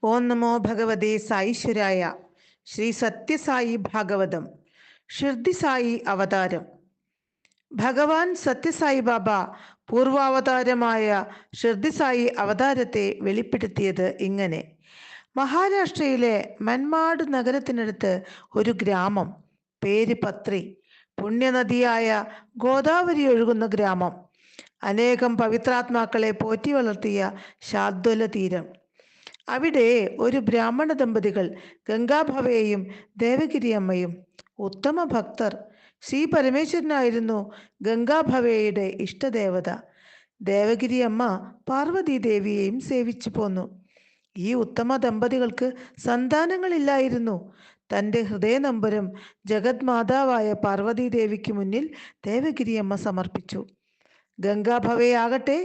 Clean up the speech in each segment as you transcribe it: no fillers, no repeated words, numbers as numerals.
ഓം നമോ ഭഗവതേ സാईശ്വരായ. ശ്രീ സത്യസായി ഭാഗവതം. ഷിർദി സായി അവതാരം. ഭഗവാൻ സത്യസായി ബാബ പൂർവാവതാരമായ ഷിർദി സായി അവതാരത്തെ വെളിപ്പെടുത്തിയത് ഇങ്ങനെ. മഹാരാഷ്ട്രയിലെ മൻമാഡ് നഗരത്തിനടുത്ത് ഒരു ഗ്രാമം, പേര് പത്രി. പുണ്യനദിയായ ഗോദാവരി ഒഴുകുന്ന ഗ്രാമം. അനേകം പവിത്രാത്മാക്കളെ പോറ്റി വളർത്തിയ ശാദ്വല തീരം. അവിടെ ഒരു ബ്രാഹ്മണ ദമ്പതികൾ, ഗംഗാഭവയെയും ദേവഗിരി അമ്മയും. ഉത്തമ ഭക്തർ. ശ്രീ പരമേശ്വരനായിരുന്നു ഗംഗാഭവയുടെ ഇഷ്ടദേവത. ദേവഗിരി അമ്മ പാർവതി ദേവിയെയും സേവിച്ചു പോന്നു. ഈ ഉത്തമ ദമ്പതികൾക്ക് സന്താനങ്ങളില്ലായിരുന്നു. തൻ്റെ ഹൃദയനമ്പരം ജഗത് മാതാവായ പാർവതി ദേവിക്ക് മുന്നിൽ ദേവഗിരി അമ്മ സമർപ്പിച്ചു. ഗംഗാഭവയാകട്ടെ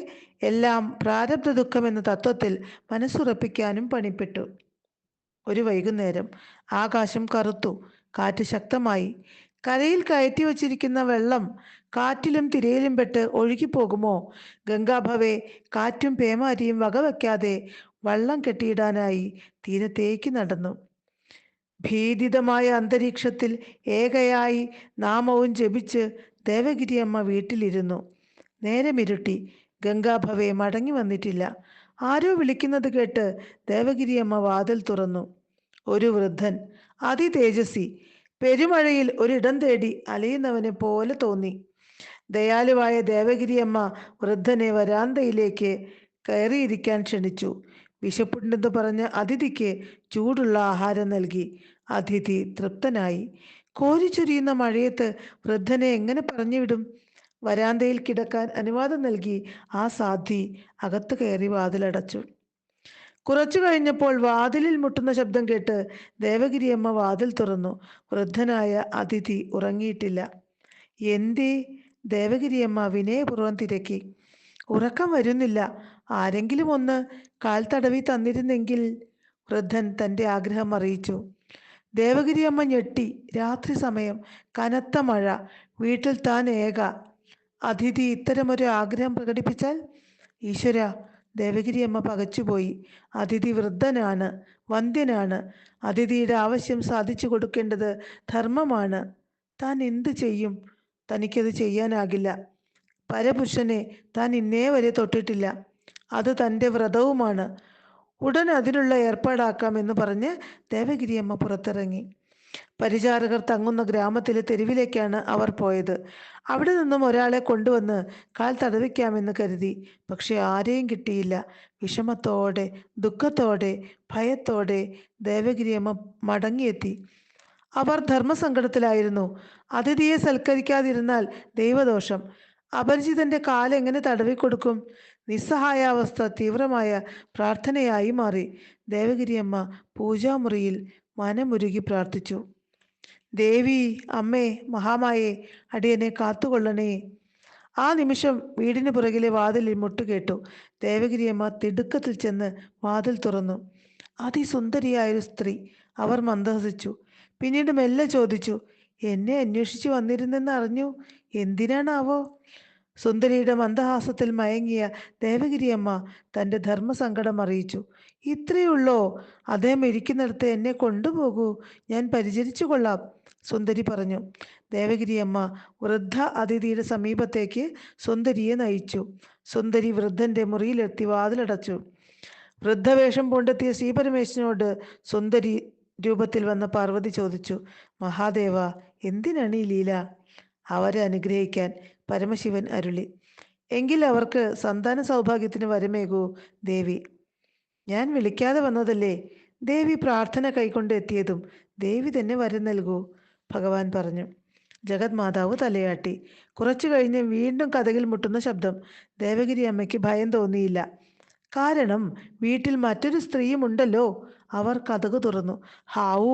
എല്ലാം പ്രാരബ്ധ ദുഃഖം എന്ന തത്വത്തിൽ മനസ്സുറപ്പിക്കാനും പണിപ്പെട്ടു. ഒരു വൈകുന്നേരം ആകാശം കറുത്തു. കാറ്റ് ശക്തമായി. കരയിൽ കയറ്റി വച്ചിരിക്കുന്ന വെള്ളം കാറ്റിലും തിരയിലും പെട്ട് ഒഴുകിപ്പോകുമോ? ഗംഗാഭവെ കാറ്റും പേമാരിയും വകവയ്ക്കാതെ വള്ളം കെട്ടിയിടാനായി തീരത്തേക്ക് നടന്നു. ഭീതിതമായ അന്തരീക്ഷത്തിൽ ഏകയായി നാമവും ജപിച്ച് ദേവഗിരി അമ്മ വീട്ടിലിരുന്നു. നേരമിരുട്ടി. ഗംഗാഭവെ മടങ്ങി വന്നിട്ടില്ല. ആരോ വിളിക്കുന്നത് കേട്ട് ദേവഗിരി അമ്മ വാതിൽ തുറന്നു. ഒരു വൃദ്ധൻ, അതിതേജസ്വി, പെരുമഴയിൽ ഒരിടം തേടി അലയുന്നവനെ പോലെ തോന്നി. ദയാലുവായ ദേവഗിരി അമ്മ വൃദ്ധനെ വരാന്തയിലേക്ക് കയറിയിരിക്കാൻ ക്ഷണിച്ചു. വിശപ്പുണ്ടെന്ന് പറഞ്ഞ അതിഥിക്ക് ചൂടുള്ള ആഹാരം നൽകി. അതിഥി തൃപ്തനായി. കോരിച്ചൊരിയുന്ന മഴയത്ത് വൃദ്ധനെ എങ്ങനെ പറഞ്ഞുവിടും? വരാന്തയിൽ കിടക്കാൻ അനുവാദം നൽകി ആ സാധ്വി അകത്ത് കയറി വാതിലടച്ചു. കുറച്ചു കഴിഞ്ഞപ്പോൾ വാതിലിൽ മുട്ടുന്ന ശബ്ദം കേട്ട് ദേവഗിരി അമ്മ വാതിൽ തുറന്നു. വൃദ്ധനായ അതിഥി ഉറങ്ങിയിട്ടില്ല. എന്തേ? ദേവഗിരി അമ്മ വിനയപൂർവ്വം തിരക്കി. ഉറക്കം വരുന്നില്ല. ആരെങ്കിലും ഒന്ന് കാൽ തടവി തന്നിരുന്നെങ്കിൽ. വൃദ്ധൻ തൻ്റെ ആഗ്രഹം അറിയിച്ചു. ദേവഗിരി അമ്മ ഞെട്ടി. രാത്രി സമയം, കനത്ത മഴ, വീട്ടിൽ താൻ ഏക. അതിഥി ഇത്തരമൊരു ആഗ്രഹം പ്രകടിപ്പിച്ചാൽ? ഈശ്വര, ദേവഗിരി അമ്മ പകച്ചുപോയി. അതിഥി വൃദ്ധനാണ്, വന്ധ്യനാണ്. അതിഥിയുടെ ആവശ്യം സാധിച്ചു കൊടുക്കേണ്ടത് ധർമ്മമാണ്. താൻ എന്തു ചെയ്യും? തനിക്കത് ചെയ്യാനാകില്ല. പരപുരുഷനെ താൻ ഇന്നേ വരെ തൊട്ടിട്ടില്ല. അത് തൻ്റെ വ്രതവുമാണ്. ഉടൻ അതിനുള്ള ഏർപ്പാടാക്കാം എന്ന് പറഞ്ഞ് ദേവഗിരി അമ്മ പുറത്തിറങ്ങി. പരിചാരകർ തങ്ങുന്ന ഗ്രാമത്തിലെ തെരുവിലേക്കാണ് അവർ പോയത്. അവിടെ നിന്നും ഒരാളെ കൊണ്ടുവന്ന് കാൽ തടവിക്കാമെന്ന് കരുതി. പക്ഷെ ആരെയും കിട്ടിയില്ല. വിഷമത്തോടെ, ദുഃഖത്തോടെ, ഭയത്തോടെ ദേവഗിരി അമ്മ മടങ്ങിയെത്തി. അവർ ധർമ്മസങ്കടത്തിലായിരുന്നു. അതിഥിയെ സൽക്കരിക്കാതിരുന്നാൽ ദൈവദോഷം. അപരിചിതന്റെ കാലെങ്ങനെ തടവിക്കൊടുക്കും? നിസ്സഹായാവസ്ഥ തീവ്രമായ പ്രാർത്ഥനയായി മാറി. ദേവഗിരി അമ്മ പൂജാമുറിയിൽ മനമുരുകി പ്രാർത്ഥിച്ചു. ദേവി, അമ്മേ, മഹാമായേ, അടിയനെ കാത്തുകൊള്ളണേ. ആ നിമിഷം വീടിന് പുറകിലെ വാതിലിൽ മുട്ടുകേട്ടു. ദേവഗിരി അമ്മ തിടുക്കത്തിൽ ചെന്ന് വാതിൽ തുറന്നു. അതിസുന്ദരിയായൊരു സ്ത്രീ. അവർ മന്ദഹസിച്ചു. പിന്നീട് മെല്ലെ ചോദിച്ചു, എന്നെ അന്വേഷിച്ചു വന്നിരുന്നെന്ന് അറിഞ്ഞു. എന്തിനാണാവോ? സുന്ദരിയുടെ മന്ദഹാസത്തിൽ മയങ്ങിയ ദേവഗിരി അമ്മ തൻ്റെ ധർമ്മസങ്കടം അറിയിച്ചു. ഇത്രയുള്ളോ? അദ്ദേഹം ഇരിക്കുന്നിടത്ത് എന്നെ കൊണ്ടുപോകൂ, ഞാൻ പരിചരിച്ചു കൊള്ളാം, സുന്ദരി പറഞ്ഞു. ദേവഗിരി അമ്മ വൃദ്ധ അതിഥിയുടെ സമീപത്തേക്ക് സുന്ദരിയെ നയിച്ചു. സുന്ദരി വൃദ്ധന്റെ മുറിയിലെത്തി വാതിലടച്ചു. വൃദ്ധവേഷം പൂണ്ടെത്തിയ ശ്രീപരമേശ്വരനോട് സുന്ദരി രൂപത്തിൽ വന്ന പാർവതി ചോദിച്ചു, മഹാദേവ, എന്തിനാണ് ഈ ലീല? അവരെ അനുഗ്രഹിക്കാൻ പരമശിവൻ അരുളി. എങ്കിൽ അവർക്ക് സന്താന സൗഭാഗ്യത്തിന് വരമേകൂ ദേവി. ഞാൻ വിളിക്കാതെ വന്നതല്ലേ? ദേവി പ്രാർത്ഥന കൈക്കൊണ്ട് എത്തിയതും ദേവി തന്നെ വരം നൽകൂ, ഭഗവാൻ പറഞ്ഞു. ജഗത് മാതാവ് തലയാട്ടി. കുറച്ചു കഴിഞ്ഞ് വീണ്ടും കതകിൽ മുട്ടുന്ന ശബ്ദം. ദേവഗിരി അമ്മയ്ക്ക് ഭയം തോന്നിയില്ല. കാരണം വീട്ടിൽ മറ്റൊരു സ്ത്രീയും ഉണ്ടല്ലോ. അവർ കതകു തുറന്നു. ഹാവൂ!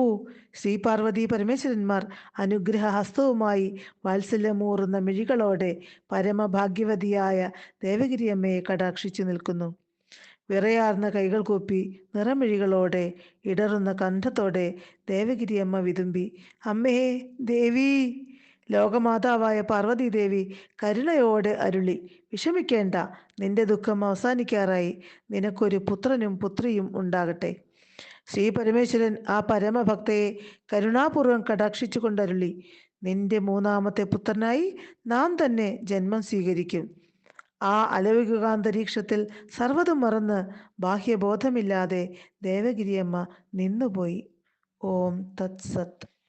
ശ്രീ പാർവതി പരമേശ്വരന്മാർ അനുഗ്രഹഹസ്തവുമായി വാത്സല്യമൂറുന്ന മിഴികളോടെ പരമഭാഗ്യവതിയായ ദേവഗിരി അമ്മയെ കടാക്ഷിച്ചു നിൽക്കുന്നു. വിറയാർന്ന കൈകൾ കൂപ്പി നിറമിഴികളോടെ ഇടറുന്ന കണ്ഠത്തോടെ ദേവഗിരി അമ്മ വിതുമ്പി, അമ്മേ, ദേവി. ലോകമാതാവായ പാർവതി ദേവി കരുണയോടെ അരുളി, വിഷമിക്കേണ്ട, നിന്റെ ദുഃഖം അവസാനിക്കാറായി. നിനക്കൊരു പുത്രനും പുത്രിയും ഉണ്ടാകട്ടെ. ശ്രീ പരമേശ്വരൻ ആ പരമഭക്തയെ കരുണാപൂർവം കടാക്ഷിച്ചു കൊണ്ടരുളി, നിന്റെ മൂന്നാമത്തെ പുത്രനായി നാം തന്നെ ജന്മം സ്വീകരിക്കും. ആ അലൗകികാന്തരീക്ഷത്തിൽ സർവ്വതും മറന്ന് ബാഹ്യബോധമില്ലാതെ ദേവഗിരിയമ്മ നിന്നുപോയി. ഓം തത്സത്ത്.